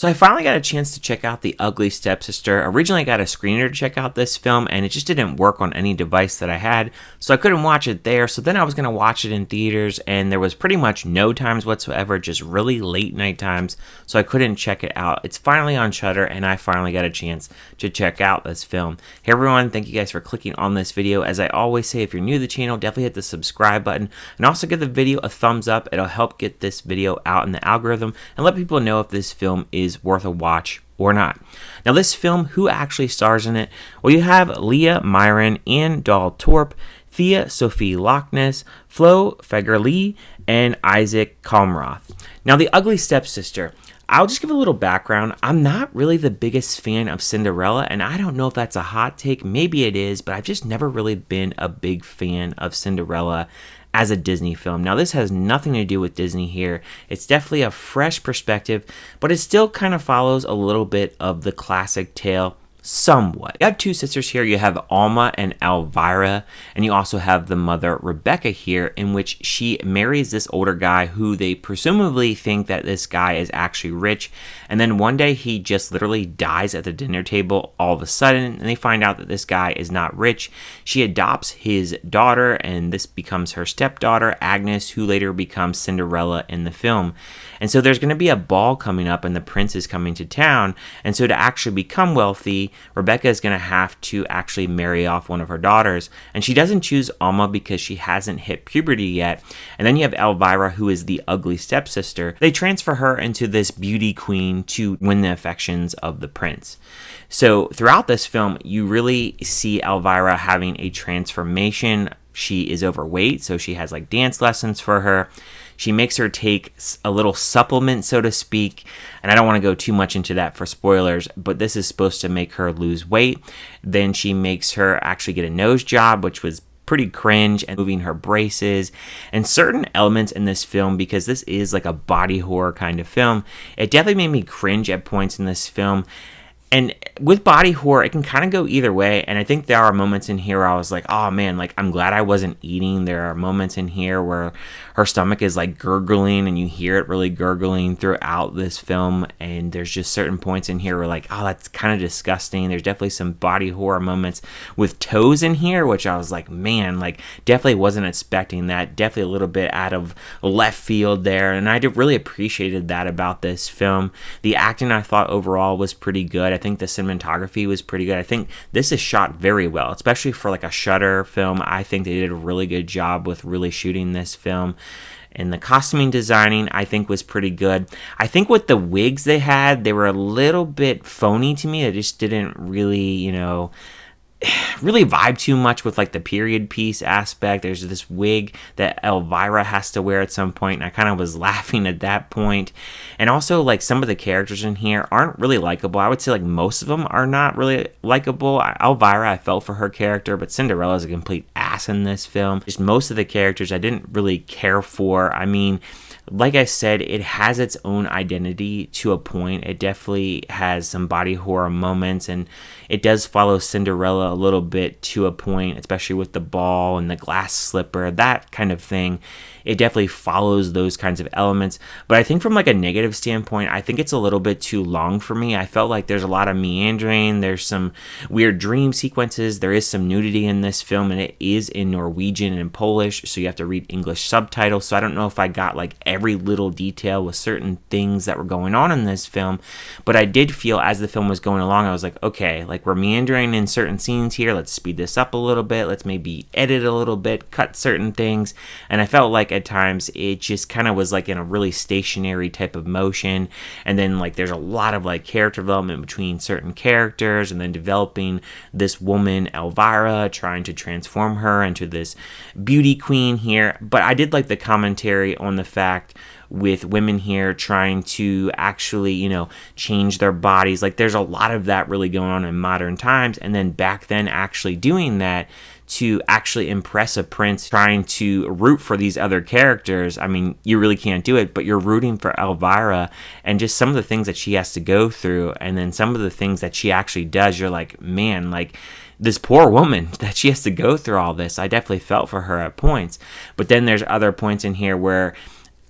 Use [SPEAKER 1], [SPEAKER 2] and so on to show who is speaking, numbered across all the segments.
[SPEAKER 1] So I finally got a chance to check out The Ugly Stepsister. Originally I got a screener to check out this film and it just didn't work on any device that I had, so I couldn't watch it there. So then I was going to watch it in theaters and there was pretty much no times whatsoever, just really late night times, so I couldn't check it out. It's finally on Shudder and I finally got a chance to check out this film. Hey everyone, thank you guys for clicking on this video. As I always say, if you're new to the channel, definitely hit the subscribe button and also give the video a thumbs up. It'll help get this video out in the algorithm and let people know if this film is worth a watch or not. Now this film, who actually stars in it? Well, you have Lea Myren and Dahl Torp, Thea, Sofie, Loch, Næss, Flo Fagerli, and Isac Calmroth. Now The Ugly Stepsister, I'll just give a little background. I'm not really the biggest fan of Cinderella, and I don't know if that's a hot take. Maybe it is, but I've just never really been a big fan of Cinderella as a Disney film. Now this has nothing to do with Disney here. It's definitely a fresh perspective, but it still kind of follows a little bit of the classic tale. Somewhat. You have two sisters here. You have Alma and Elvira, and you also have the mother Rebecca here, in which she marries this older guy who they presumably think that this guy is actually rich, and then one day he just literally dies at the dinner table all of a sudden, and they find out that this guy is not rich. She adopts his daughter, and this becomes her stepdaughter, Agnes, who later becomes Cinderella in the film. And so there's going to be a ball coming up, and the prince is coming to town, and so to actually become wealthy, Rebecca is going to have to actually marry off one of her daughters, and she doesn't choose Alma because she hasn't hit puberty yet. And then you have Elvira, who is the ugly stepsister. They transfer her into this beauty queen to win the affections of the prince. So throughout this film, you really see Elvira having a transformation. She is overweight, so she has like dance lessons for her. She makes her take a little supplement, so to speak, and I don't want to go too much into that for spoilers, but this is supposed to make her lose weight. Then she makes her actually get a nose job, which was pretty cringe, and moving her braces, and certain elements in this film, because this is like a body horror kind of film, it definitely made me cringe at points in this film. And with body horror, it can kind of go either way, and I think there are moments in here where I was like, oh man, like I'm glad I wasn't eating. There are moments in here where her stomach is like gurgling, and you hear it really gurgling throughout this film, and there's just certain points in here where like, oh, that's kind of disgusting. There's definitely some body horror moments with toes in here, which I was like, man, like definitely wasn't expecting that. Definitely a little bit out of left field there, and I really appreciated that about this film. The acting, I thought overall was pretty good. I think the cinematography was pretty good. I think this is shot very well, especially for like a Shudder film. I think they did a really good job with really shooting this film. And the costuming designing, I think, was pretty good. I think with the wigs they had, they were a little bit phony to me. They just didn't really, really vibe too much with like the period piece aspect. There's this wig that Elvira has to wear at some point, and I kind of was laughing at that point. And also like some of the characters in here aren't really likable. I would say like most of them are not really likable. Elvira, I felt for her character, but Cinderella is a complete ass in this film. Just most of the characters I didn't really care for. I mean, like I said, it has its own identity to a point. It definitely has some body horror moments, and it does follow Cinderella a little bit to a point, especially with the ball and the glass slipper, that kind of thing. It definitely follows those kinds of elements. But I think from like a negative standpoint, I think it's a little bit too long for me. I felt like there's a lot of meandering. There's some weird dream sequences. There is some nudity in this film, and it is in Norwegian and Polish, so you have to read English subtitles. So I don't know if I got like every little detail with certain things that were going on in this film, but I did feel as the film was going along, I was like, okay, like we're meandering in certain scenes here. Let's speed this up a little bit. Let's maybe edit a little bit, cut certain things. And I felt like at times it just kind of was like in a really stationary type of motion, and then like there's a lot of like character development between certain characters, and then developing this woman Elvira, trying to transform her into this beauty queen here. But I did like the commentary on the fact with women here trying to actually, change their bodies. Like there's a lot of that really going on in modern times, and then back then actually doing that to actually impress a prince, trying to root for these other characters. I mean, you really can't do it, but you're rooting for Elvira, and just some of the things that she has to go through, and then some of the things that she actually does, you're like, man, like this poor woman that she has to go through all this. I definitely felt for her at points. But then there's other points in here where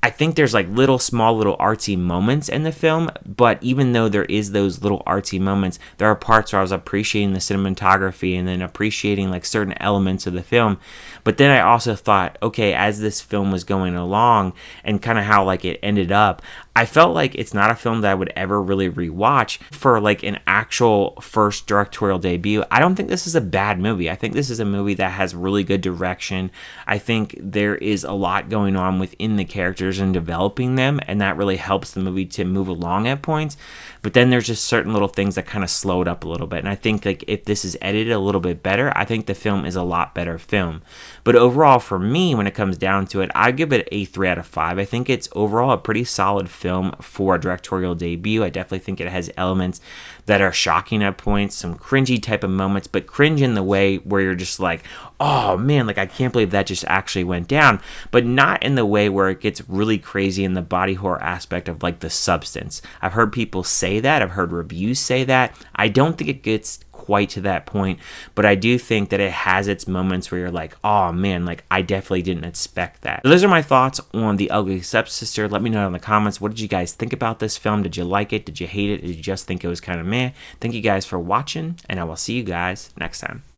[SPEAKER 1] I think there's like little artsy moments in the film, but even though there is those little artsy moments, there are parts where I was appreciating the cinematography and then appreciating like certain elements of the film. But then I also thought, okay, as this film was going along and kind of how like it ended up, I felt like it's not a film that I would ever really rewatch for like an actual first directorial debut. I don't think this is a bad movie. I think this is a movie that has really good direction. I think there is a lot going on within the characters and developing them, and that really helps the movie to move along at points. But then there's just certain little things that kind of slow it up a little bit. And I think like if this is edited a little bit better, I think the film is a lot better film. But overall for me, when it comes down to it, I give it a 3 out of 5. I think it's overall a pretty solid film for a directorial debut. I definitely think it has elements that are shocking at points, some cringy type of moments, but cringe in the way where you're just like, oh man, like I can't believe that just actually went down, but not in the way where it gets really crazy in the body horror aspect of like the substance. I've heard people say that, I've heard reviews say that. I don't think it gets quite to that point, but I do think that it has its moments where you're like, oh man, like I definitely didn't expect that. So those are my thoughts on The Ugly Stepsister. Let me know in the comments, what did you guys think about this film? Did you like it? Did you hate it? Did you just think it was kind of meh? Thank you guys for watching, and I will see you guys next time.